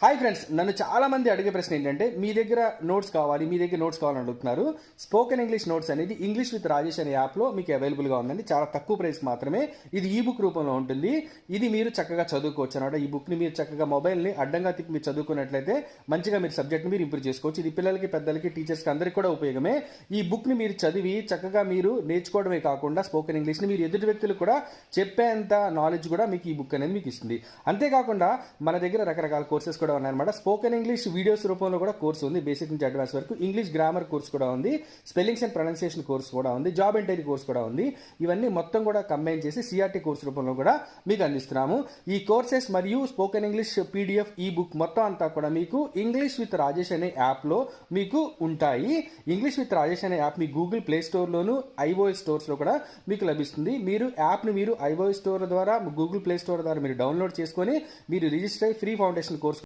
Hi friends, నన్ను చాలా మంది అడిగే ప్రశ్న ఏంటంటే మీ దగ్గర నోట్స్ కావాలని అడుగుతున్నారు. స్పోకెన్ ఇంగ్లీష్ నోట్స్ అనేది ఇంగ్లీష్ విత్ రాజేష్ అనే యాప్లో మీకు అవైలబుల్గా ఉందండి. చాలా తక్కువ ప్రైస్ మాత్రమే. ఇది ఈ బుక్ రూపంలో ఉంటుంది. ఇది మీరు చక్కగా చదువుకోవచ్చు అనమాట. ఈ బుక్ని మీరు చక్కగా మొబైల్ని అడ్డంగా తిప్పి మీరు చదువుకున్నట్లయితే మంచిగా మీరు సబ్జెక్ట్ని మీరు ఇంప్రూవ్ చేసుకోవచ్చు. ఇది పిల్లలకి, పెద్దలకి, టీచర్స్కి అందరికీ కూడా ఉపయోగమే. ఈ బుక్ని మీరు చదివి చక్కగా మీరు నేర్చుకోవడమే కాకుండా స్పోకెన్ ఇంగ్లీష్ని మీరు ఎదుటి వ్యక్తులు కూడా చెప్పేంత నాలెడ్జ్ కూడా మీకు ఈ బుక్ అనేది మీకు ఇస్తుంది. అంతేకాకుండా మన దగ్గర రకరకాల కోర్సెస్ కూడా ఉన్నాయన్నమాట. స్పోకెన్ ఇంగ్లీష్ వీడియోస్ రూపంలో కూడా కోర్సు ఉంది. బేసిక్ నుంచి అడ్వాన్స్ వరకు ఇంగ్లీష్ గ్రామర్ కోర్స్ కూడా ఉంది. స్పెల్లింగ్స్ అండ్ ప్రొనౌన్సియేషన్ కోర్స్ కూడా ఉంది. జాబ్ ఇంటర్వ్యూ కోర్స్ కూడా ఉంది. ఇవన్నీ మొత్తం కూడా కంబైన్ చేసి సిఆర్టీ కోర్స్ రూపంలో కూడా మీకు అందిస్తున్నాము. ఈ కోర్సెస్ మరియు స్పోకెన్ ఇంగ్లీష్ పీడిఎఫ్ ఈ బుక్ మొత్తం అంతా కూడా మీకు ఇంగ్లీష్ విత్ రాజేష్ అనే యాప్లో మీకు ఉంటాయి. ఇంగ్లీష్ విత్ రాజేష్ అనే యాప్ మీ గూగుల్ ప్లే స్టోర్లోను, ఐఓఎస్ స్టోర్స్లో కూడా మీకు లభిస్తుంది. మీరు యాప్ని మీరు ఐఓఎస్ స్టోర్ ద్వారా, గూగుల్ ప్లే స్టోర్ ద్వారా మీరు డౌన్లోడ్ చేసుకొని మీరు రిజిస్టర్ అయ్యి ఫ్రీ ఫౌండేషన్ కోర్స్